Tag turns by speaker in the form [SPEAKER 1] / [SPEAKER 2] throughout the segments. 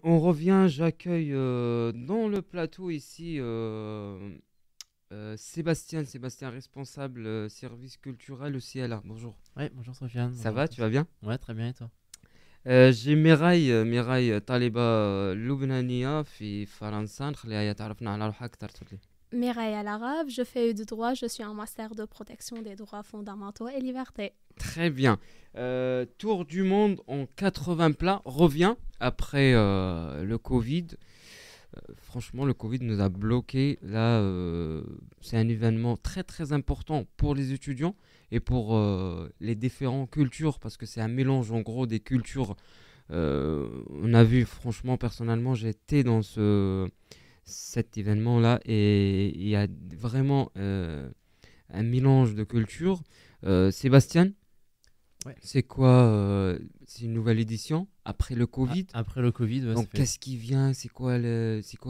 [SPEAKER 1] On revient, j'accueille dans le plateau ici Sébastien, responsable service culturel au CLA. Bonjour.
[SPEAKER 2] Ouais, bonjour Sofiane,
[SPEAKER 1] Ça
[SPEAKER 2] bonjour à
[SPEAKER 1] va, tu
[SPEAKER 2] tous.
[SPEAKER 1] vas bien?
[SPEAKER 2] Ouais, très bien et toi?
[SPEAKER 1] j'ai ميراي طالبة لبنانية في فرنسا نخليها هي تعرفنا على روحها أكثر تفضلي.
[SPEAKER 3] Mireille Alarave, je fais du droit, je suis en master de protection des droits fondamentaux et libertés.
[SPEAKER 1] Très bien. Tour du monde en 80 plats revient après le Covid. Franchement, le Covid nous a bloqués. Là, c'est un événement très très important pour les étudiants et pour les différentes cultures parce que c'est un mélange en gros des cultures. On a vu, franchement, personnellement, j'étais dans cet événement-là et il y a vraiment un mélange de cultures. Sébastien,
[SPEAKER 2] Ouais.
[SPEAKER 1] c'est quoi c'est une nouvelle édition après le Covid.
[SPEAKER 2] Après le Covid, ouais, ça
[SPEAKER 1] Donc,
[SPEAKER 2] fait
[SPEAKER 1] qu'est-ce qui vient? C'est quoi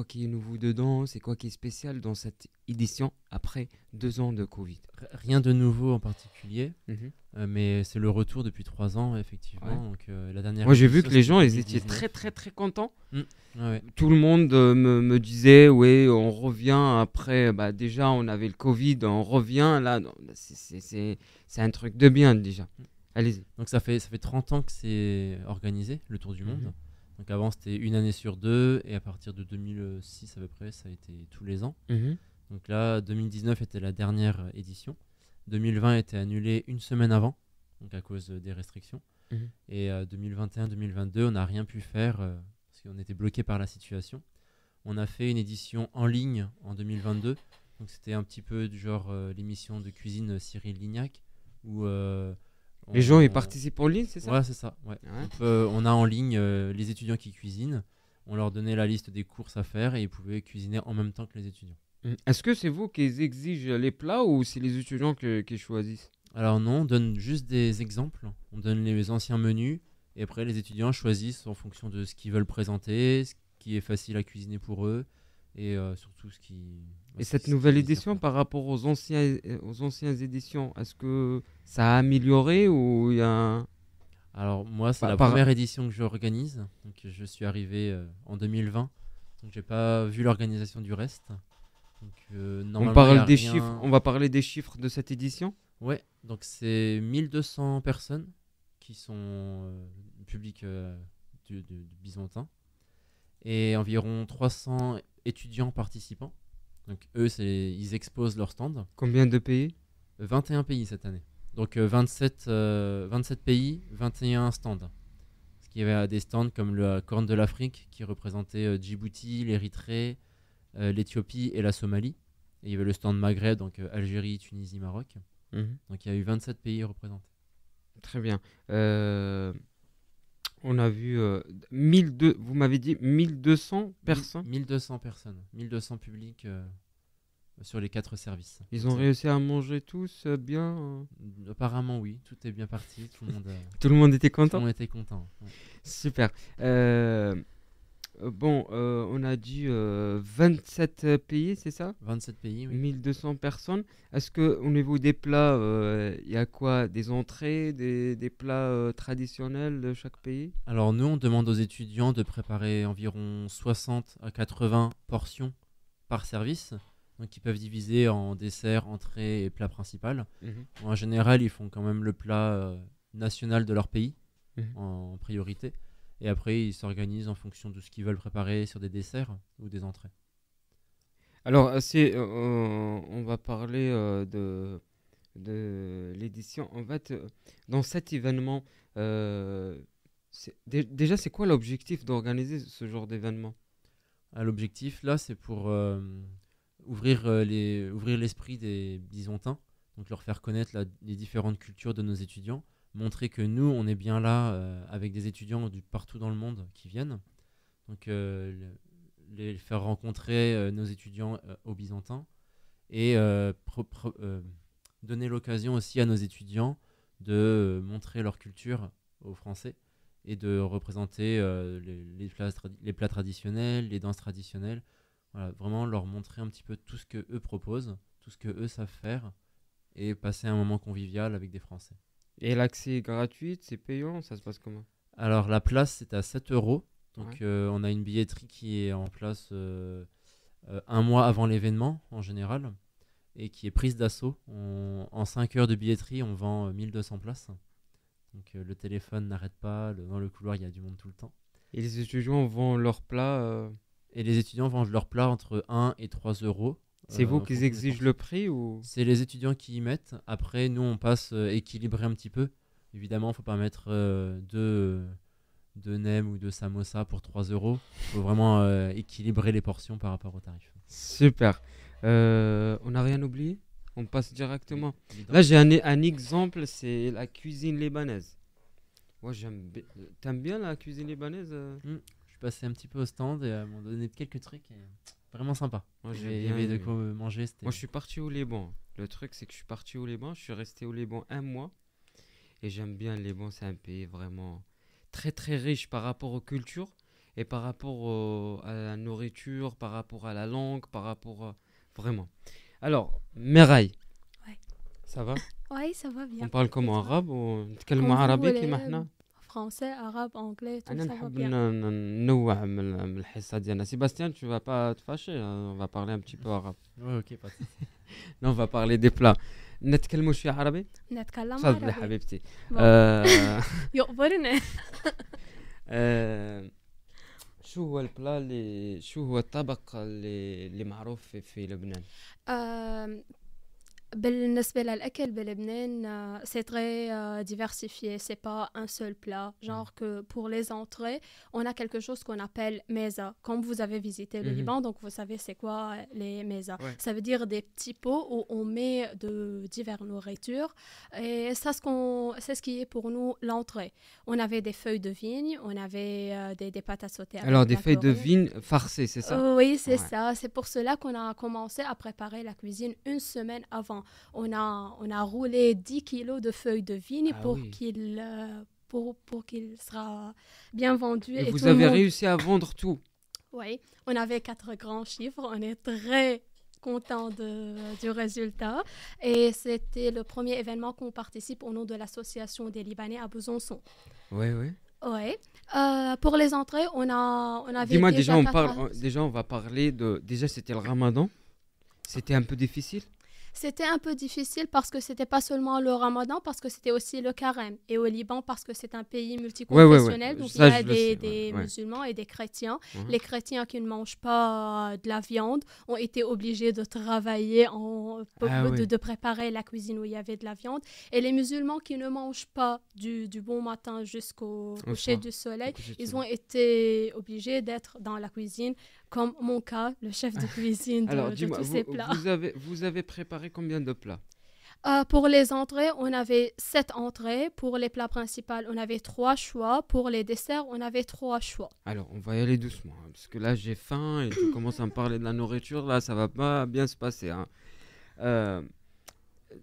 [SPEAKER 1] qui est nouveau dedans? C'est quoi qui est spécial dans cette édition après 2 ans de Covid?
[SPEAKER 2] rien de nouveau en particulier,
[SPEAKER 1] Mhm.
[SPEAKER 2] mais c'est le retour depuis 3 ans, effectivement.
[SPEAKER 1] Ouais.
[SPEAKER 2] Donc, la dernière
[SPEAKER 1] Moi, j'ai vu
[SPEAKER 2] édition,
[SPEAKER 1] que les
[SPEAKER 2] c'était
[SPEAKER 1] gens, ils étaient
[SPEAKER 2] 2019.
[SPEAKER 1] très, très, très contents.
[SPEAKER 2] Mm. Ouais.
[SPEAKER 1] Tout le monde me disait, oui, on revient après. Bah, déjà, on avait le Covid, on revient. Là, non, c'est un truc de bien déjà. Allez-y.
[SPEAKER 2] Donc ça fait 30 ans que c'est organisé, le Tour du Monde.
[SPEAKER 1] Mhm.
[SPEAKER 2] Donc avant, c'était une année sur deux, et à partir de 2006 à peu près, ça a été tous les ans.
[SPEAKER 1] Mhm.
[SPEAKER 2] Donc là, 2019 était la dernière édition. 2020 était annulé une semaine avant, donc à cause des restrictions.
[SPEAKER 1] Mhm.
[SPEAKER 2] Et 2021-2022, on n'a rien pu faire parce qu'on était bloqué par la situation. On a fait une édition en ligne en 2022. Donc c'était un petit peu du genre l'émission de cuisine Cyril Lignac. Où,
[SPEAKER 1] Les gens, ils
[SPEAKER 2] on-
[SPEAKER 1] participent en ligne, c'est ça?
[SPEAKER 2] Ouais, c'est ça. Ouais.
[SPEAKER 1] Ouais.
[SPEAKER 2] On a en ligne les étudiants qui cuisinent. On leur donnait la liste des courses à faire et ils pouvaient cuisiner en même temps que les étudiants.
[SPEAKER 1] Est-ce que c'est vous qui exigez les plats ou c'est les étudiants qui choisissent?
[SPEAKER 2] Alors non, on donne juste des exemples, on donne les anciens menus, et après les étudiants choisissent en fonction de ce qu'ils veulent présenter, ce qui est facile à cuisiner pour eux, et surtout
[SPEAKER 1] Et
[SPEAKER 2] ce
[SPEAKER 1] cette
[SPEAKER 2] ce qui
[SPEAKER 1] nouvelle
[SPEAKER 2] désirent
[SPEAKER 1] édition
[SPEAKER 2] faire.
[SPEAKER 1] par rapport aux anciennes éditions, est-ce que ça a amélioré ou il y a
[SPEAKER 2] Alors moi, c'est
[SPEAKER 1] Par-
[SPEAKER 2] la
[SPEAKER 1] par-
[SPEAKER 2] première édition que j'organise, donc je suis arrivé en 2020, donc j'ai pas vu l'organisation du reste. Donc
[SPEAKER 1] on
[SPEAKER 2] normalement, il n'y
[SPEAKER 1] parle
[SPEAKER 2] a
[SPEAKER 1] des chiffres,
[SPEAKER 2] rien.
[SPEAKER 1] on va parler des chiffres de cette édition?
[SPEAKER 2] Ouais, donc c'est 1200 personnes qui sont public du Byzantin, et environ 300 étudiants participants. Donc eux, ils exposent leur stand.
[SPEAKER 1] Combien de pays?
[SPEAKER 2] 21 pays cette année. Donc 27 pays, 21 stands. Parce qu'il y avait des stands comme la Corne de l'Afrique qui représentait Djibouti, l'Érythrée, l'Éthiopie et la Somalie. Et il y avait le stand Maghreb, donc Algérie, Tunisie, Maroc.
[SPEAKER 1] Mhm.
[SPEAKER 2] Donc il y a eu 27 pays représentés.
[SPEAKER 1] Très bien. On a vu vous m'avez dit 1200 personnes.
[SPEAKER 2] 1200 personnes, 1200 publics sur les 4 services.
[SPEAKER 1] Ils
[SPEAKER 2] Donc,
[SPEAKER 1] ont réussi à manger tous bien.
[SPEAKER 2] apparemment, oui, tout est bien parti,
[SPEAKER 1] Tout le monde était
[SPEAKER 2] tout le
[SPEAKER 1] content.
[SPEAKER 2] monde était content. Ouais.
[SPEAKER 1] Super. Bon, on a dit 27 pays, c'est ça?
[SPEAKER 2] 27 pays, oui.
[SPEAKER 1] 1200 personnes. Est-ce que au niveau des plats, il y a quoi? Des entrées, des plats traditionnels de chaque pays?
[SPEAKER 2] Alors nous, on demande aux étudiants de préparer environ 60 à 80 portions par service. Donc ils peuvent diviser en dessert, entrée et plat principal.
[SPEAKER 1] Mhm.
[SPEAKER 2] En général, ils font quand même le plat national de leur pays
[SPEAKER 1] Mhm.
[SPEAKER 2] en priorité. Et après, ils s'organisent en fonction de ce qu'ils veulent préparer sur des desserts ou des entrées.
[SPEAKER 1] Alors, on va parler de l'édition. En fait, dans cet événement, déjà, c'est quoi l'objectif d'organiser ce genre d'événement?
[SPEAKER 2] L'objectif, là, c'est pour ouvrir l'esprit des Byzantins, donc leur faire connaître les différentes cultures de nos étudiants, montrer que nous, on est bien là avec des étudiants partout dans le monde qui viennent. Donc, les faire rencontrer nos étudiants aux Byzantins, et donner l'occasion aussi à nos étudiants de montrer leur culture aux Français et de représenter les plats traditionnels, les danses traditionnelles. Voilà, vraiment leur montrer un petit peu tout ce que eux proposent, tout ce que eux savent faire, et passer un moment convivial avec des Français.
[SPEAKER 1] Et l'accès est gratuit, c'est payant, ça se passe comment?
[SPEAKER 2] Alors la place, c'est à 7 euros, Donc,
[SPEAKER 1] Ouais.
[SPEAKER 2] on a une billetterie qui est en place un mois avant l'événement, en général, et qui est prise d'assaut. En 5 heures de billetterie, on vend 1200 places. Donc, le téléphone n'arrête pas. Dans le couloir, il y a du monde tout le temps.
[SPEAKER 1] Et les étudiants vendent leurs plats.
[SPEAKER 2] Et les étudiants vendent leurs plats entre 1 et 3 euros.
[SPEAKER 1] C'est vous
[SPEAKER 2] en
[SPEAKER 1] qui
[SPEAKER 2] fonction des
[SPEAKER 1] exigez
[SPEAKER 2] portions.
[SPEAKER 1] le prix ou...
[SPEAKER 2] C'est les étudiants qui y mettent. Après, nous, on passe équilibrer un petit peu. Évidemment, il ne faut pas mettre deux nems ou deux samosas pour 3 euros. Il faut vraiment équilibrer les portions par rapport au tarif.
[SPEAKER 1] Super. On n'a rien oublié? On passe directement.
[SPEAKER 2] Évident.
[SPEAKER 1] Là, j'ai un exemple, c'est la cuisine libanaise. Moi, T'aimes bien la cuisine libanaise?
[SPEAKER 2] Je suis passé un petit peu au stand et m'ont donné quelques trucs. Vraiment sympa.
[SPEAKER 1] Moi,
[SPEAKER 2] Il
[SPEAKER 1] j'ai
[SPEAKER 2] y
[SPEAKER 1] bien
[SPEAKER 2] avait de
[SPEAKER 1] aimé.
[SPEAKER 2] quoi manger.
[SPEAKER 1] Moi, je suis parti au Liban. Le truc, c'est que je suis parti au Liban. Je suis resté au Liban un mois. Et j'aime bien le Liban. C'est un pays vraiment très, très riche par rapport aux cultures et par rapport à la nourriture, par rapport à la langue, par rapport Vraiment. Alors, Meraï.
[SPEAKER 3] Ouais.
[SPEAKER 1] Ça va?
[SPEAKER 3] Oui, ça va bien.
[SPEAKER 1] On parle comment?
[SPEAKER 3] Et toi?
[SPEAKER 1] Arabe ou نتكلم
[SPEAKER 3] Comme vous
[SPEAKER 1] عربي
[SPEAKER 3] voulez,
[SPEAKER 1] كيما احنا؟
[SPEAKER 3] français, arabe, anglais, tout
[SPEAKER 1] انا
[SPEAKER 3] ça va
[SPEAKER 1] نحب
[SPEAKER 3] bien.
[SPEAKER 1] ننوع من الحصه ديالنا. Sébastien, tu vas pas te fâcher, hein, on va parler un petit peu arabe.
[SPEAKER 2] Ouais, ok, pas de souci.
[SPEAKER 1] Non, on va parler des plats. نتكلموا شويه عربي؟
[SPEAKER 3] نتكلم
[SPEAKER 1] تفضلي
[SPEAKER 3] عربي.
[SPEAKER 1] حبيبتي.
[SPEAKER 3] Bon. يقبرنا.
[SPEAKER 1] شو هو البلا اللي شو هو الطبق اللي معروف في لبنان؟
[SPEAKER 3] بالنسبة للأكل بلبنان, c'est très diversifié, c'est pas un seul plat. Genre que pour les entrées, on a quelque chose qu'on appelle meza. Comme vous avez visité le Liban, donc vous savez c'est quoi les meza.
[SPEAKER 1] Ouais.
[SPEAKER 3] Ça veut dire des petits pots où on met de diverses nourritures. Et ça, c'est ce qui est pour nous l'entrée. On avait des feuilles de vigne, on avait des patates sautées. avec
[SPEAKER 1] Alors
[SPEAKER 3] de
[SPEAKER 1] des
[SPEAKER 3] la
[SPEAKER 1] feuilles de
[SPEAKER 3] coriandre.
[SPEAKER 1] vigne farcées, c'est ça?
[SPEAKER 3] Oui, c'est
[SPEAKER 1] Ouais.
[SPEAKER 3] ça. C'est pour cela qu'on a commencé à préparer la cuisine une semaine avant. On a roulé 10 kilos de feuilles de vigne
[SPEAKER 1] Ah
[SPEAKER 3] pour
[SPEAKER 1] oui.
[SPEAKER 3] qu'il sera bien vendu.
[SPEAKER 1] Et
[SPEAKER 3] tout
[SPEAKER 1] vous
[SPEAKER 3] le
[SPEAKER 1] avez
[SPEAKER 3] monde-
[SPEAKER 1] réussi à vendre tout?
[SPEAKER 3] Oui, on avait 4 grands chiffres. On est très content du résultat. Et c'était le premier événement qu'on participe au nom de l'association des Libanais à Besançon.
[SPEAKER 1] Oui, oui.
[SPEAKER 3] Oui. Pour les entrées, on avait
[SPEAKER 1] Dis-moi,
[SPEAKER 3] déjà
[SPEAKER 1] déjà on va parler de... Déjà, c'était le ramadan. C'était un peu difficile?
[SPEAKER 3] C'était un peu difficile parce que c'était pas seulement le ramadan, parce que c'était aussi le carême. Et au Liban, parce que c'est un pays multiconfessionnel, donc
[SPEAKER 1] Ça,
[SPEAKER 3] il y a
[SPEAKER 1] je le sais,
[SPEAKER 3] des
[SPEAKER 1] ouais.
[SPEAKER 3] musulmans et des chrétiens.
[SPEAKER 1] Mhm.
[SPEAKER 3] Les chrétiens qui ne mangent pas de la viande ont été obligés de travailler, de préparer la cuisine où il y avait de la viande. Et les musulmans qui ne mangent pas du bon matin jusqu'au coucher
[SPEAKER 1] soir.
[SPEAKER 3] du soleil,
[SPEAKER 1] Coucher du
[SPEAKER 3] ils
[SPEAKER 1] soleil.
[SPEAKER 3] ont été obligés d'être dans la cuisine, comme mon cas, le chef de cuisine
[SPEAKER 1] Alors,
[SPEAKER 3] de
[SPEAKER 1] dis-moi,
[SPEAKER 3] tous ces plats.
[SPEAKER 1] vous avez préparé combien de plats?
[SPEAKER 3] Pour les entrées, on avait 7 entrées. Pour les plats principaux, on avait 3 choix. Pour les desserts, on avait 3 choix.
[SPEAKER 1] Alors, on va y aller doucement, hein, parce que là, j'ai faim et tu commences à me parler de la nourriture. Là, ça va pas bien se passer. Hein.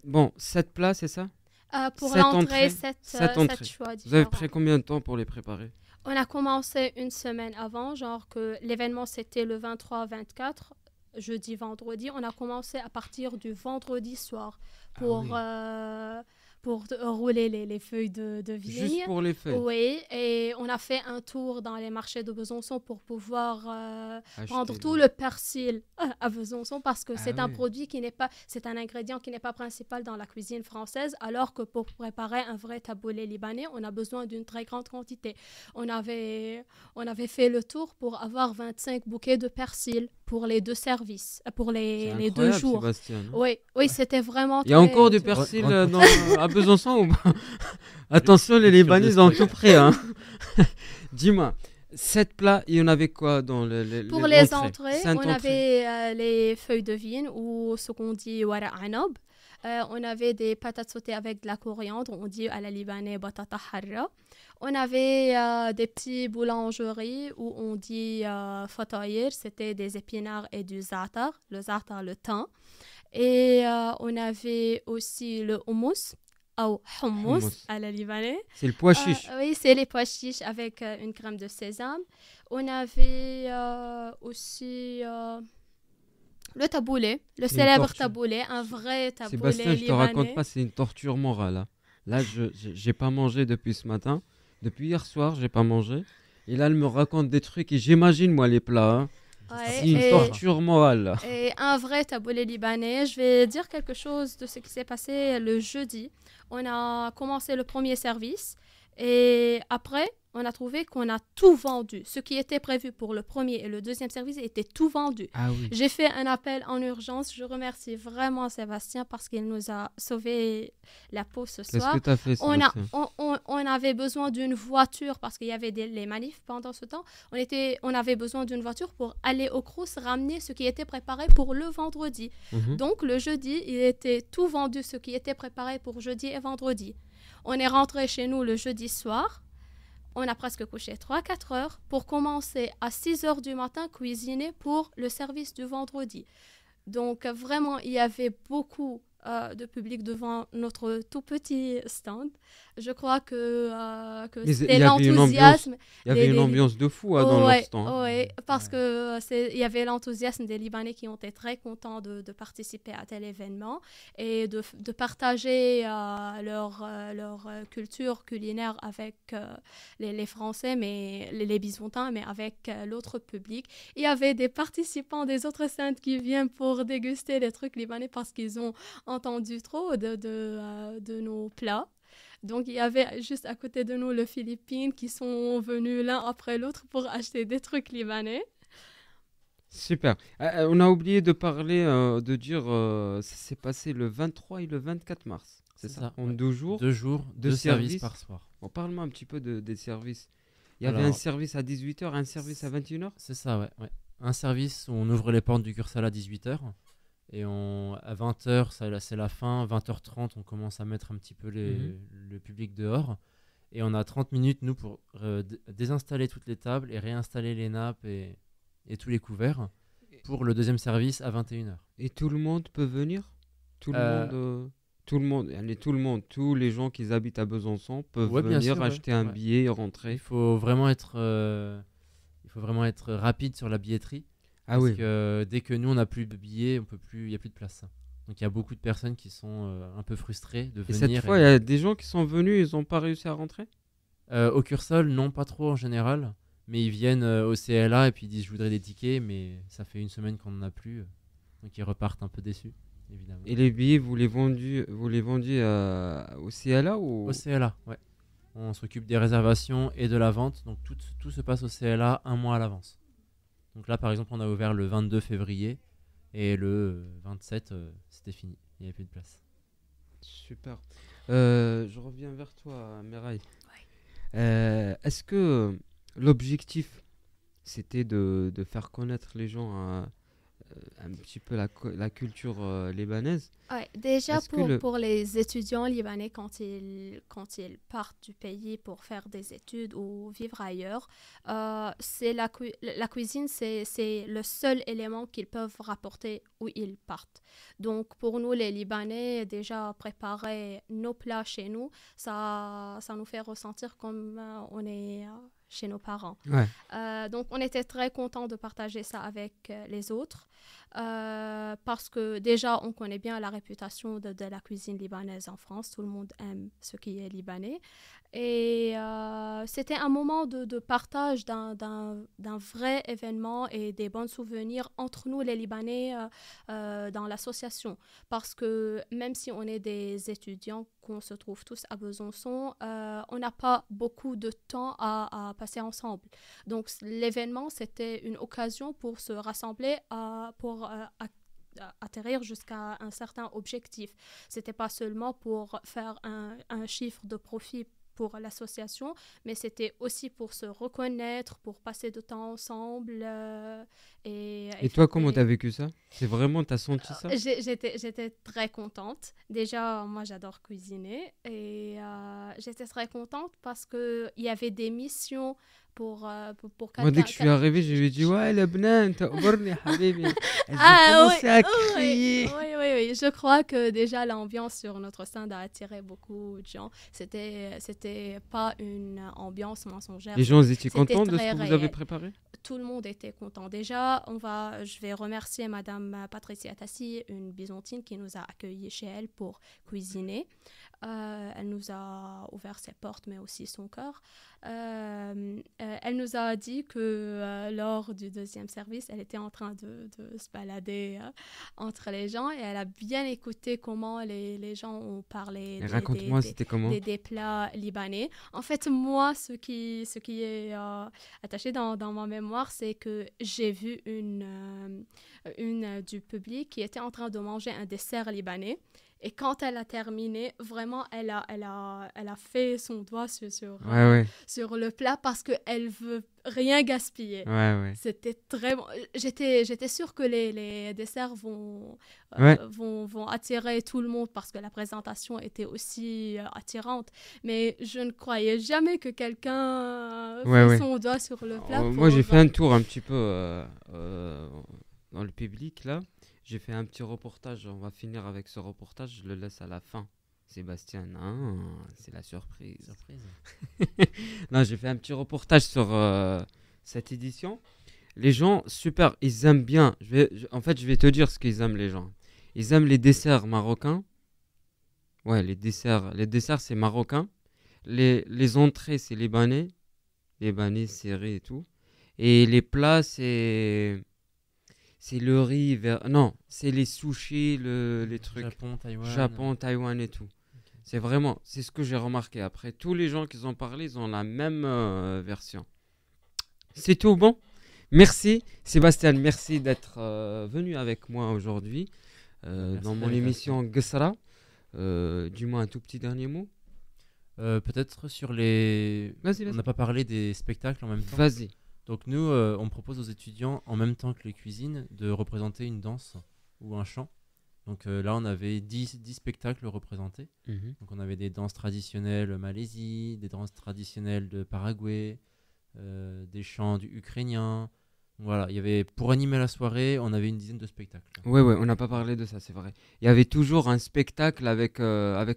[SPEAKER 1] Bon, 7 plats, c'est ça?
[SPEAKER 3] Pour
[SPEAKER 1] 7
[SPEAKER 3] l'entrée,
[SPEAKER 1] entrées,
[SPEAKER 3] 7
[SPEAKER 1] 7 entrées.
[SPEAKER 3] choix
[SPEAKER 1] Vous avez
[SPEAKER 3] différents.
[SPEAKER 1] pris combien de temps pour les préparer?
[SPEAKER 3] On a commencé une semaine avant, genre que l'événement c'était le 23-24, jeudi, vendredi. On a commencé à partir du vendredi soir pour rouler les feuilles de vigne.
[SPEAKER 1] Juste pour les feuilles.
[SPEAKER 3] Oui, et on a fait un tour dans les marchés de Besançon pour pouvoir prendre
[SPEAKER 1] Acheter
[SPEAKER 3] tout le persil à Besançon parce que
[SPEAKER 1] Ah
[SPEAKER 3] c'est un
[SPEAKER 1] oui.
[SPEAKER 3] produit qui n'est pas, c'est un ingrédient qui n'est pas principal dans la cuisine française, alors que pour préparer un vrai taboulé libanais, on a besoin d'une très grande quantité. On avait fait le tour pour avoir 25 bouquets de persil pour les 2 services, pour
[SPEAKER 1] C'est
[SPEAKER 3] les 2
[SPEAKER 1] incroyable,
[SPEAKER 3] jours.
[SPEAKER 1] Sébastien, non?
[SPEAKER 3] Oui, c'était vraiment
[SPEAKER 1] Il y a
[SPEAKER 3] très-
[SPEAKER 1] encore du
[SPEAKER 3] très-
[SPEAKER 1] persil
[SPEAKER 2] Grande
[SPEAKER 1] à Besançon ou pas? Attention, les Libanais ils ont tout prêt. Hein. Dis-moi, 7 plats, il y en avait quoi dans
[SPEAKER 3] Pour les
[SPEAKER 1] entrées?
[SPEAKER 3] entrées,
[SPEAKER 1] 5
[SPEAKER 3] on
[SPEAKER 1] entrées.
[SPEAKER 3] avait les feuilles de vigne ou ce qu'on dit wara anab. On avait des patates sautées avec de la coriandre, on dit à la libanais batata harra. On avait des petits boulangeries où on dit fatayir, c'était des épinards et du za'atar, le za'atar, le thym. Et on avait aussi le hummus, ou hummus
[SPEAKER 1] Hummus.
[SPEAKER 3] à la libanais.
[SPEAKER 1] C'est le pois chiche.
[SPEAKER 3] Oui, c'est les pois chiches avec une crème de sésame. On avait aussi le taboulé, le
[SPEAKER 1] C'est une
[SPEAKER 3] célèbre
[SPEAKER 1] tortue.
[SPEAKER 3] taboulé, un vrai taboulé
[SPEAKER 1] Sébastien, je te
[SPEAKER 3] libanais.
[SPEAKER 1] raconte pas, c'est une torture morale. Hein. Là, j'ai pas mangé depuis ce matin. Depuis hier soir, j'ai pas mangé. Et là, elle me raconte des trucs et j'imagine, moi, les plats. Hein.
[SPEAKER 3] Ouais,
[SPEAKER 1] C'est une torture morale. Là.
[SPEAKER 3] et un vrai taboulé libanais. Je vais dire quelque chose de ce qui s'est passé le jeudi. On a commencé le premier service et après, on a trouvé qu'on a tout vendu. Ce qui était prévu pour le premier et le deuxième service était tout vendu.
[SPEAKER 1] Ah oui.
[SPEAKER 3] J'ai fait un appel en urgence. Je remercie vraiment Sébastien parce qu'il nous a sauvé la peau ce
[SPEAKER 1] Qu'est-ce
[SPEAKER 3] soir.
[SPEAKER 1] que tu as fait, Sébastien?
[SPEAKER 3] On avait besoin d'une voiture parce qu'il y avait les manifs pendant ce temps. On avait besoin d'une voiture pour aller au Crous ramener ce qui était préparé pour le vendredi. Donc le jeudi, il était tout vendu, ce qui était préparé pour jeudi et vendredi. On est rentré chez nous le jeudi soir. On a presque couché 3-4 heures pour commencer à 6 heures du matin cuisiner pour le service du vendredi. Donc vraiment, il y avait beaucoup de public devant notre tout petit stand. Je crois que c'était l'enthousiasme.
[SPEAKER 1] Il y avait une ambiance de fou dans leur stand.
[SPEAKER 3] Oui, parce que il y avait l'enthousiasme des Libanais qui ont été très contents de participer à tel événement et de partager leur culture culinaire avec les Français, mais les Byzantins, mais avec l'autre public. Il y avait des participants des autres stands qui viennent pour déguster les trucs libanais parce qu'ils ont entendu trop de nos plats. Donc, il y avait juste à côté de nous les Philippines qui sont venus l'un après l'autre pour acheter des trucs libanais.
[SPEAKER 1] Super. On a oublié de parler, de dire, ça s'est passé le 23 et le 24 mars. C'est ça? En 2 jours.
[SPEAKER 2] 2 jours, 2 services par soir.
[SPEAKER 1] Bon, parle-moi un petit peu des services. Il y avait un service à 18h, un service à 21h?
[SPEAKER 2] C'est ça, ouais. Un service où on ouvre les portes du Cursal à 18h. Et à 20h, c'est la fin. 20h30, on commence à mettre un petit peu le public dehors. Et on a 30 minutes, nous, pour désinstaller toutes les tables et réinstaller les nappes et tous les couverts pour le deuxième service à 21h.
[SPEAKER 1] Et tout le monde peut venir? Tout le monde, tous les gens qui habitent à Besançon peuvent venir acheter un billet et rentrer.
[SPEAKER 2] Il faut vraiment être rapide sur la billetterie. Parce que dès que nous on n'a plus de billets, il n'y a plus de place. Donc il y a beaucoup de personnes qui sont un peu frustrées de venir.
[SPEAKER 1] Et cette fois, il y a des gens qui sont venus, ils n'ont pas réussi à rentrer?
[SPEAKER 2] Au Cursol, non, pas trop en général. Mais ils viennent au CLA et puis ils disent je voudrais des tickets, mais ça fait une semaine qu'on n'en a plus. Donc ils repartent un peu déçus, évidemment.
[SPEAKER 1] Et les billets, vous les vendiez au CLA ou...
[SPEAKER 2] Au CLA, ouais. On s'occupe des réservations et de la vente. Donc tout se passe au CLA un mois à l'avance. Donc là, par exemple, on a ouvert le 22 février et le 27, c'était fini. Il n'y avait plus de place.
[SPEAKER 1] Super. Je reviens vers toi, Meraï. Est-ce que l'objectif, c'était de faire connaître les gens un petit peu la culture libanaise?
[SPEAKER 3] Ouais, déjà pour les étudiants libanais quand ils partent du pays pour faire des études ou vivre ailleurs, c'est la cuisine, c'est le seul élément qu'ils peuvent rapporter où ils partent. Donc pour nous les Libanais, déjà préparer nos plats chez nous, ça nous fait ressentir comme on est chez nos parents.
[SPEAKER 1] Ouais.
[SPEAKER 3] Donc on était très contents de partager ça avec les autres. Parce que déjà on connaît bien la réputation de la cuisine libanaise en France, tout le monde aime ce qui est libanais et c'était un moment de partage d'un vrai événement et des bons souvenirs entre nous les Libanais dans l'association, parce que même si on est des étudiants, qu'on se trouve tous à Besançon, on n'a pas beaucoup de temps à passer ensemble. Donc l'événement, c'était une occasion pour se rassembler, pour atterrir jusqu'à un certain objectif. C'était pas seulement pour faire un chiffre de profit pour l'association, mais c'était aussi pour se reconnaître, pour passer du temps ensemble. Et
[SPEAKER 1] toi, comment tu as vécu ça? C'est vraiment, tu as senti ça?
[SPEAKER 3] J'étais très contente. Déjà, moi, j'adore cuisiner. Et j'étais très contente parce qu'il y avait des missions pour quelqu'un.
[SPEAKER 1] Moi, dès que je suis arrivé, je lui ai dit « Ouais, Lebnan, t'as ouvert, habibi ». Elle
[SPEAKER 3] a
[SPEAKER 1] commencé à crier.
[SPEAKER 3] Oui. Je crois que déjà, l'ambiance sur notre stand a attiré beaucoup de gens. C'était pas une ambiance mensongère.
[SPEAKER 1] Les gens étaient contents de ce que vous avez préparé?
[SPEAKER 3] Tout le monde était content. Déjà, je vais remercier Madame Patricia Tassi, une byzantine qui nous a accueillis chez elle pour cuisiner. Elle nous a ouvert ses portes, mais aussi son cœur. Elle nous a dit que lors du deuxième service, elle était en train de se balader entre les gens et elle a bien écouté comment les gens ont parlé
[SPEAKER 1] Et raconte-moi, c'était comment?
[SPEAKER 3] des plats libanais. En fait, moi, ce qui est attaché dans ma mémoire, c'est que j'ai vu une du public qui était en train de manger un dessert libanais. Et quand elle a terminé, vraiment, elle a fait son doigt sur le plat parce qu'elle veut rien gaspiller.
[SPEAKER 1] Ouais.
[SPEAKER 3] C'était très bon. J'étais sûre que les desserts vont attirer tout le monde parce que la présentation était aussi attirante. Mais je ne croyais jamais que quelqu'un fait son doigt sur le plat.
[SPEAKER 1] Moi, j'ai fait un tour un petit peu dans le public, là. J'ai fait un petit reportage, on va finir avec ce reportage, je le laisse à la fin. Sébastien, c'est la surprise. Non, j'ai fait un petit reportage sur cette édition. Les gens, super, ils aiment bien. En fait, je vais te dire ce qu'ils aiment, les gens. Ils aiment les desserts marocains. Ouais, les desserts, c'est marocain. Les entrées, c'est libanais. Libanais, serré et tout. Et les plats, c'est le riz non, c'est les sushis, les trucs Japon, Taïwan et tout. Okay. C'est ce que j'ai remarqué. Après, tous les gens qui ont parlé, ils ont la même version. C'est tout bon. Merci Sébastien, merci d'être venu avec moi aujourd'hui dans mon émission Guessra. Dis-moi un tout petit dernier mot.
[SPEAKER 2] Peut-être sur les...
[SPEAKER 1] Vas-y.
[SPEAKER 2] On n'a pas parlé des spectacles en même temps.
[SPEAKER 1] Vas-y.
[SPEAKER 2] Donc nous, on propose aux étudiants, en même temps que les cuisines, de représenter une danse ou un chant. Donc là, on avait 10 spectacles représentés. Donc on avait des danses traditionnelles Malaisie, des danses traditionnelles de Paraguay, des chants du ukrainien. Voilà, il y avait, pour animer la soirée, on avait une dizaine de spectacles.
[SPEAKER 1] Ouais, on n'a pas parlé de ça, c'est vrai. Il y avait toujours un spectacle avec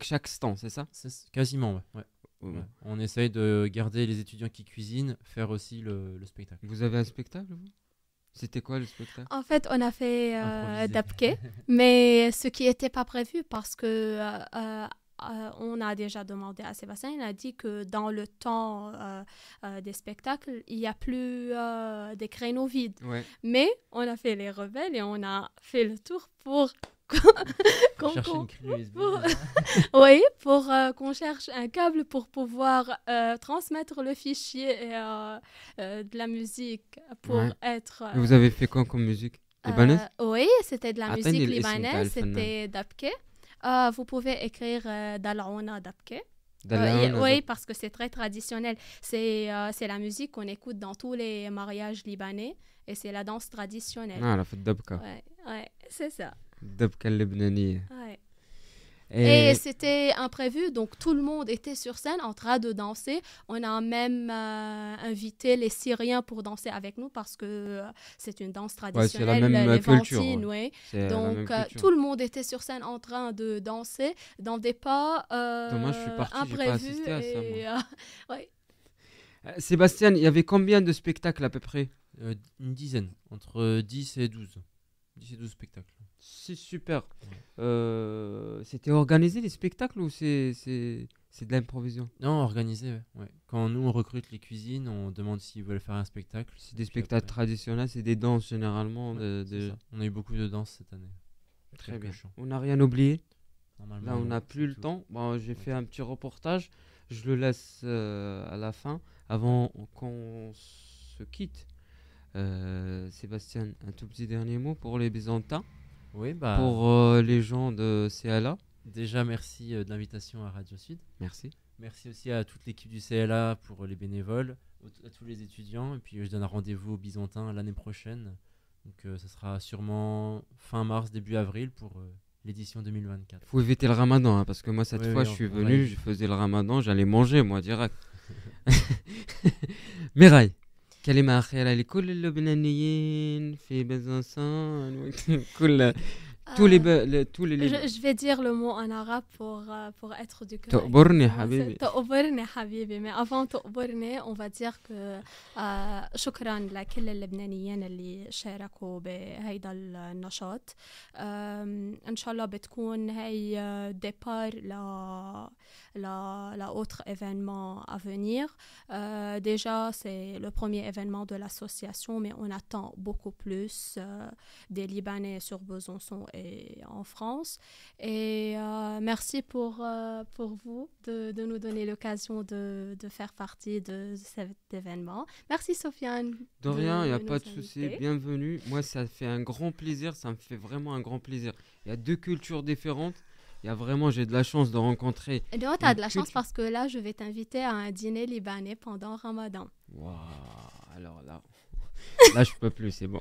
[SPEAKER 1] chaque stand, c'est ça?
[SPEAKER 2] Quasiment, ouais. Ouais. On essaye de garder les étudiants qui cuisinent, faire aussi le spectacle.
[SPEAKER 1] Vous avez un spectacle, vous? C'était quoi le spectacle?
[SPEAKER 3] En fait, on a fait Dabke, mais ce qui n'était pas prévu parce que on a déjà demandé à Sébastien, il a dit que dans le temps des spectacles, il n'y a plus des créneaux vides.
[SPEAKER 1] Ouais.
[SPEAKER 3] Mais on a fait les rebelles et on a fait le tour pour... Oui, pour qu'on cherche un câble pour pouvoir transmettre le fichier de la musique pour être...
[SPEAKER 1] Et vous avez fait quoi comme musique? Libanaise?
[SPEAKER 3] Oui, c'était de la musique libanaise, c'était Dabke. Vous pouvez écrire Dalaouna Dabke. Oui, parce que c'est très traditionnel. C'est la musique qu'on écoute dans tous les mariages libanais et c'est la danse traditionnelle.
[SPEAKER 1] Ah, la fête Dabka.
[SPEAKER 3] Ouais, c'est ça.
[SPEAKER 1] Dabka Lebnani.
[SPEAKER 3] Ouais. Et c'était imprévu, donc tout le monde était sur scène en train de danser. On a même invité les Syriens pour danser avec nous parce que c'est une danse traditionnelle,
[SPEAKER 1] c'est la même culture.
[SPEAKER 3] Donc tout le monde était sur scène en train de danser dans des pas
[SPEAKER 1] Dommage, je suis parti,
[SPEAKER 3] imprévus.
[SPEAKER 1] J'ai pas assisté à ça,
[SPEAKER 3] ouais.
[SPEAKER 1] Sébastien, il y avait combien de spectacles à peu près?
[SPEAKER 2] Une dizaine, entre 10 et 12. 10 et 12 spectacles.
[SPEAKER 1] C'est super. C'était organisé les spectacles ou c'est de l'improvisation?
[SPEAKER 2] Non, organisé, ouais. Quand nous on recrute les cuisines, on demande s'ils veulent faire un spectacle.
[SPEAKER 1] C'est des spectacles traditionnels, c'est des danses généralement.
[SPEAKER 2] On a eu beaucoup de danses cette année.
[SPEAKER 1] Très bien. On n'a rien oublié.
[SPEAKER 2] Normalement,
[SPEAKER 1] là, on n'a plus le temps. Bon, j'ai fait un petit reportage. Je le laisse à la fin, avant qu'on se quitte. Sébastien, un tout petit dernier mot pour les Byzantins.
[SPEAKER 2] Oui,
[SPEAKER 1] pour les gens de CLA.
[SPEAKER 2] Déjà, merci de l'invitation à Radio Sud.
[SPEAKER 1] Merci.
[SPEAKER 2] Merci aussi à toute l'équipe du CLA pour les bénévoles, à tous les étudiants. Et puis, je donne un rendez-vous aux Byzantins l'année prochaine. Donc, ce sera sûrement fin mars, début avril pour l'édition 2024.
[SPEAKER 1] Il faut éviter le ramadan, parce que moi, cette fois, je suis venu, je faisais le ramadan, j'allais manger, moi, direct. Mirail. كلمة أخيرة لكل اللبنانيين في بيزنسان tous les
[SPEAKER 3] Je vais dire le mot en arabe pour être du cœur.
[SPEAKER 1] تقبرني حبيبي.
[SPEAKER 3] تقبرني حبيبي. Mais avant تقبرني, on va dire que شكرا لكل اللبنانيين اللي شاركوا بهيدا النشاط. إن شاء الله بتكون هي départ la autre événement à venir. Déjà, c'est le premier événement de l'association, mais on attend beaucoup plus des Libanais sur Besançon et en France. Et merci pour vous de nous donner l'occasion de faire partie de cet événement. Merci Sofiane.
[SPEAKER 1] De rien, il n'y a pas de
[SPEAKER 3] inviter.
[SPEAKER 1] souci. Bienvenue. Moi, ça fait un grand plaisir. Ça me fait vraiment un grand plaisir. Il y a deux cultures différentes. Il y a vraiment, j'ai de la chance de rencontrer.
[SPEAKER 3] Et donc, tu as de la chance parce que là, je vais t'inviter à un dîner libanais pendant Ramadan.
[SPEAKER 1] Waouh, alors là, là je peux plus, c'est bon.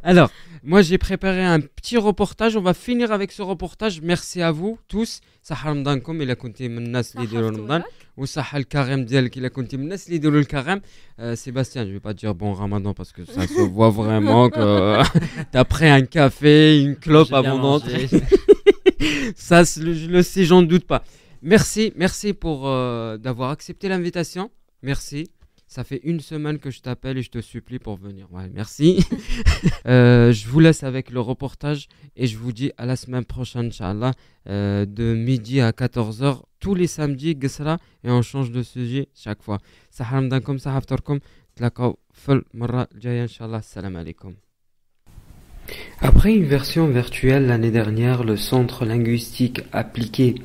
[SPEAKER 1] Alors, moi j'ai préparé un petit reportage. On va finir avec ce reportage. Merci à vous tous. صحة رمضانكم إلا كنتي من الناس اللي يديروا رمضان وصحة الكرم ديالك إلا كنتي من الناس اللي يديروا الكرم. Sébastien, je vais pas te dire bon Ramadan parce que ça se voit vraiment que t'as pris un café, une clope avant d'entrer. Ça, je le sais, j'en doute pas. Merci pour d'avoir accepté l'invitation. Merci. Ça fait une semaine que je t'appelle et je te supplie pour venir. Ouais, merci. Je vous laisse avec le reportage et je vous dis à la semaine prochaine, Inch'Allah, de midi à 14h, tous les samedis, Ghasra, et on change de sujet chaque fois. Sahar Ramadankum, Sahar Aftarkum, Tlakaw Ful Marra Jaya, Inch'Allah, Salam alaikum. Après une version virtuelle l'année dernière, le Centre linguistique appliqué,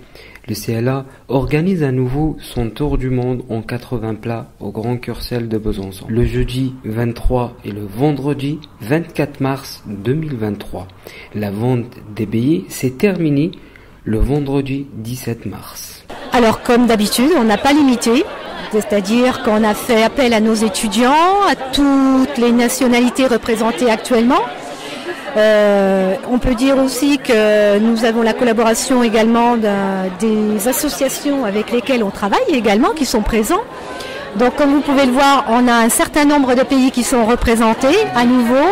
[SPEAKER 1] le CLA, organise à nouveau son tour du monde en 80 plats au Grand Curcel de Besançon, le jeudi 23 et le vendredi 24 mars 2023. La vente des billets s'est terminée le vendredi 17 mars.
[SPEAKER 4] Alors, comme d'habitude, on n'a pas limité. C'est-à-dire qu'on a fait appel à nos étudiants, à toutes les nationalités représentées actuellement. On peut dire aussi que nous avons la collaboration également des associations avec lesquelles on travaille également, qui sont présents. Donc comme vous pouvez le voir, on a un certain nombre de pays qui sont représentés à nouveau,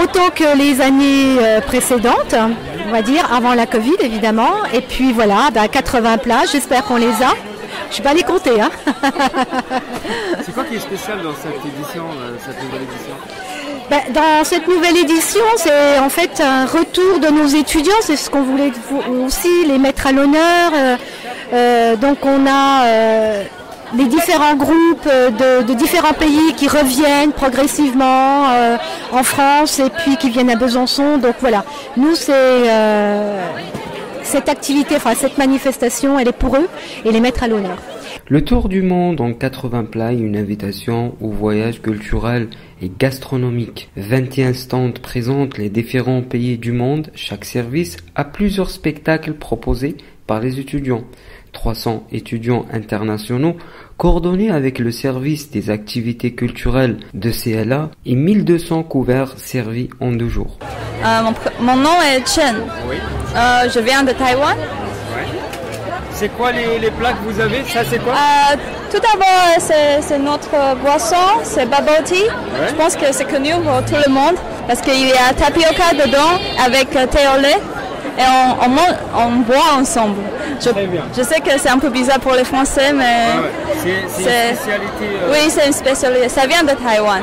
[SPEAKER 4] autant que les années précédentes, on va dire, avant la Covid évidemment. Et puis voilà, 80 plats, j'espère qu'on les a. Je ne vais pas les compter. Hein.
[SPEAKER 5] C'est quoi qui est spécial dans cette édition, cette nouvelle édition ?
[SPEAKER 4] Dans cette nouvelle édition, c'est en fait un retour de nos étudiants, c'est ce qu'on voulait aussi les mettre à l'honneur. Donc on a les différents groupes de différents pays qui reviennent progressivement en France et puis qui viennent à Besançon. Donc voilà, nous c'est cette activité, enfin cette manifestation, elle est pour eux et les mettre à l'honneur.
[SPEAKER 1] Le tour du monde en 80 plats, une invitation au voyage culturel et gastronomique. 21 stands présentent les différents pays du monde. Chaque service a plusieurs spectacles proposés par les étudiants. 300 étudiants internationaux coordonnés avec le service des activités culturelles de CLA et 1200 couverts servis en 2 jours.
[SPEAKER 6] Mon nom est Chen.
[SPEAKER 5] Oui.
[SPEAKER 6] Je viens de Taïwan.
[SPEAKER 5] C'est quoi les plats que vous avez ? Ça, c'est quoi ?
[SPEAKER 6] Tout d'abord, c'est notre boisson, c'est bubble tea.
[SPEAKER 5] Ouais.
[SPEAKER 6] Je pense que c'est connu pour tout le monde parce qu'il y a tapioca dedans avec thé au lait et on boit ensemble.
[SPEAKER 5] Très bien.
[SPEAKER 6] Je sais que c'est un peu bizarre pour les Français, mais
[SPEAKER 5] C'est une spécialité.
[SPEAKER 6] oui, c'est une spécialité. Ça vient de Taïwan.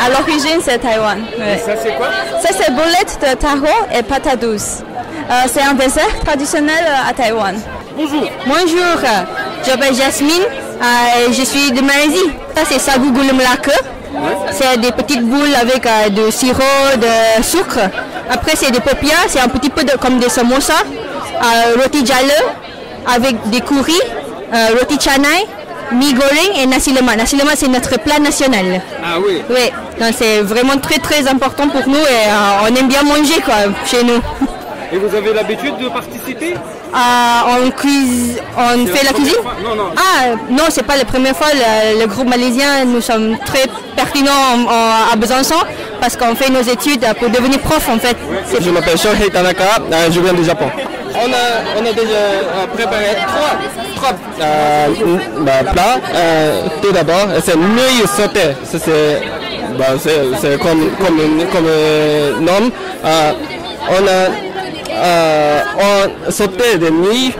[SPEAKER 6] À l'origine, c'est Taïwan. Ouais.
[SPEAKER 5] Et ça, c'est quoi ?
[SPEAKER 6] Ça, c'est boulettes de taro et patates douces. C'est un dessert traditionnel à Taïwan.
[SPEAKER 5] Bonjour.
[SPEAKER 6] Bonjour, je m'appelle Jasmine, je suis de Malaisie. Ça c'est sagu gula melaka. C'est des petites boules avec de sirop, de sucre. Après c'est des popias, c'est un petit peu comme des samosas. Roti jala avec des curry, roti canai, mi goreng et nasi lemak. Nasi lemak c'est notre plat national.
[SPEAKER 5] Ah oui.
[SPEAKER 6] Oui, donc c'est vraiment très très important pour nous et on aime bien manger quoi, chez nous.
[SPEAKER 5] Et vous avez l'habitude de participer ?
[SPEAKER 6] On fait la cuisine ?
[SPEAKER 5] Non.
[SPEAKER 6] Ah non, c'est pas la première fois. Le groupe malaisien, nous sommes très pertinents à Besançon parce qu'on fait nos études pour devenir prof en fait.
[SPEAKER 5] Je m'appelle Shohei Tanaka, je viens du Japon.
[SPEAKER 7] on a déjà préparé trois plats. Tout d'abord, c'est nouilles sautées. C'est comme nom. On sauté des nouilles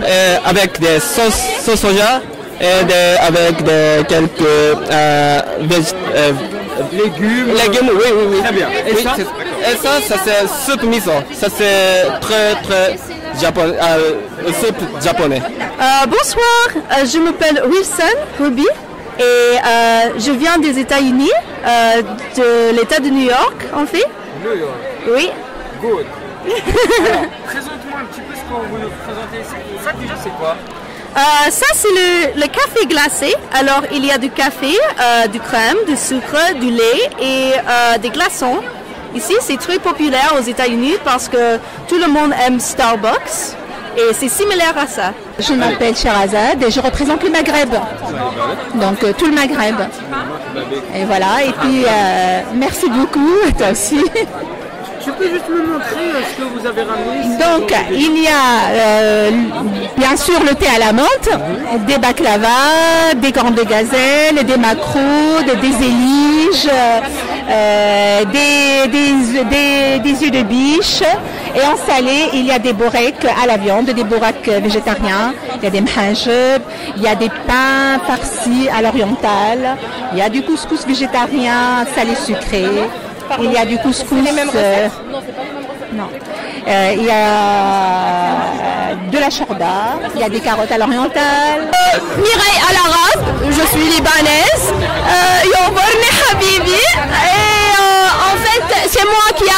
[SPEAKER 7] avec des sauces soja et avec quelques légumes. Oui.
[SPEAKER 5] Très bien.
[SPEAKER 7] Et ça c'est soupe miso. Ça c'est très japonais, soupe japonais.
[SPEAKER 4] Bonsoir, je m'appelle Wilson Ruby et je viens des États-Unis, de l'État de New York en fait.
[SPEAKER 5] New York.
[SPEAKER 4] Oui.
[SPEAKER 5] Good. Alors, présente-moi un petit peu ce qu'on vous nous présenter ici. Ça déjà c'est quoi?
[SPEAKER 4] Ça c'est le café glacé. Alors il y a du café, du crème, du sucre, du lait et des glaçons. Ici c'est très populaire aux États-Unis parce que tout le monde aime Starbucks et c'est similaire à ça. Je m'appelle Sherazade et je représente le Maghreb. Donc tout le Maghreb. Et voilà, et puis merci beaucoup, toi aussi.
[SPEAKER 5] Tu peux juste me montrer ce que vous avez ramené ici?
[SPEAKER 4] Donc, il y a bien sûr le thé à la menthe, des baklavas, des cornes de gazelle, des maquereaux, des éliges, des yeux de biche. Et en salé, il y a des boreks à la viande, des boreks végétariens, il y a des mhajeb, il y a des pains farcis à l'oriental, il y a du couscous végétarien salé sucré. Il y a du couscous. Non. Il y a de la chorba, il y a des carottes à l'oriental.
[SPEAKER 6] Mireille à l'arabe, je suis libanaise. Yoborni Habibi. Et en fait, c'est moi qui a...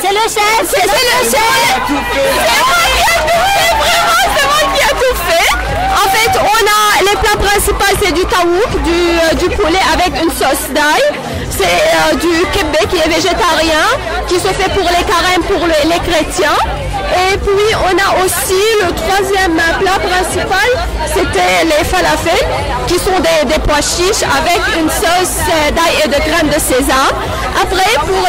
[SPEAKER 6] C'est le chef. C'est le chef. C'est moi qui a tout fait. Vraiment, c'est moi qui a tout fait. En fait, on a les plats principaux, c'est du taouk, du poulet avec une sauce d'ail. C'est du kebbe qui est végétarien, qui se fait pour les carêmes, pour les chrétiens. Et puis on a aussi le troisième plat principal, c'était les falafels, qui sont des pois chiches avec une sauce d'ail et de crème de sésame. Après, pour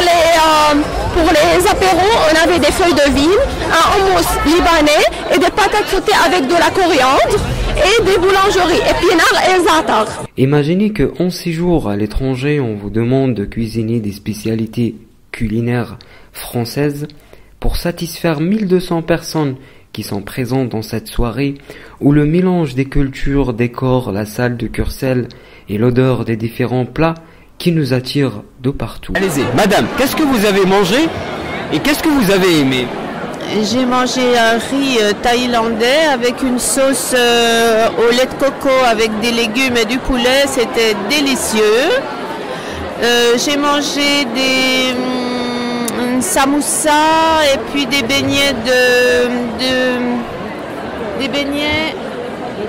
[SPEAKER 6] les apéros, on avait des feuilles de vigne, un hummus libanais et des patates sautées avec de la coriandre et des boulangeries, épinards et za'atar.
[SPEAKER 1] Imaginez que en séjour à l'étranger, on vous demande de cuisiner des spécialités culinaires françaises pour satisfaire 1200 personnes qui sont présentes dans cette soirée où le mélange des cultures décore la salle de Curcel et l'odeur des différents plats qui nous attirent de partout.
[SPEAKER 5] Allez-y, madame, qu'est-ce que vous avez mangé et qu'est-ce que vous avez aimé?
[SPEAKER 8] J'ai mangé un riz thaïlandais avec une sauce au lait de coco avec des légumes et du poulet, c'était délicieux. J'ai mangé des samoussas et puis des beignets des beignets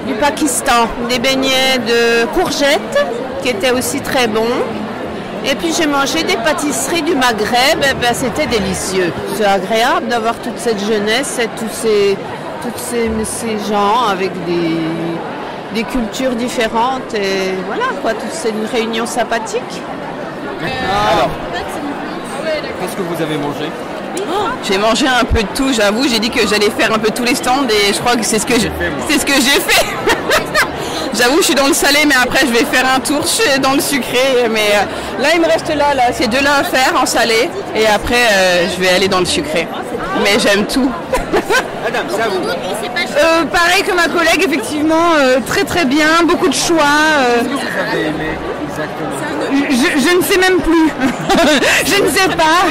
[SPEAKER 8] du Pakistan, des beignets de courgettes qui étaient aussi très bons. Et puis j'ai mangé des pâtisseries du Maghreb, et ben, c'était délicieux. C'est agréable d'avoir toute cette jeunesse et tous ces gens avec des cultures différentes. Et voilà, quoi, c'est une réunion sympathique.
[SPEAKER 5] Alors, qu'est-ce que vous avez mangé?
[SPEAKER 9] J'ai mangé un peu de tout, j'avoue. J'ai dit que j'allais faire un peu tous les stands et je crois que c'est ce que j'ai fait. J'avoue, je suis dans le salé, mais après je vais faire un tour dans le sucré. Mais là, il me reste ces deux-là à faire en salé. Et après, je vais aller dans le sucré. Mais j'aime tout.
[SPEAKER 5] Madame, c'est à vous.
[SPEAKER 9] Pareil que ma collègue, effectivement, très très bien, beaucoup de choix.
[SPEAKER 5] Qu'est-ce que vous avez aimé exactement?
[SPEAKER 9] Je ne sais même plus. Je ne sais pas.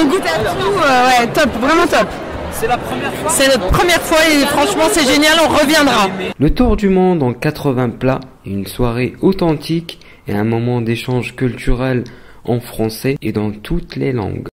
[SPEAKER 9] On goûte à tout. Ouais, top, vraiment top.
[SPEAKER 5] C'est la première fois?
[SPEAKER 9] C'est notre première fois et franchement c'est génial, on reviendra.
[SPEAKER 1] Le tour du monde en 80 plats, une soirée authentique et un moment d'échange culturel en français et dans toutes les langues.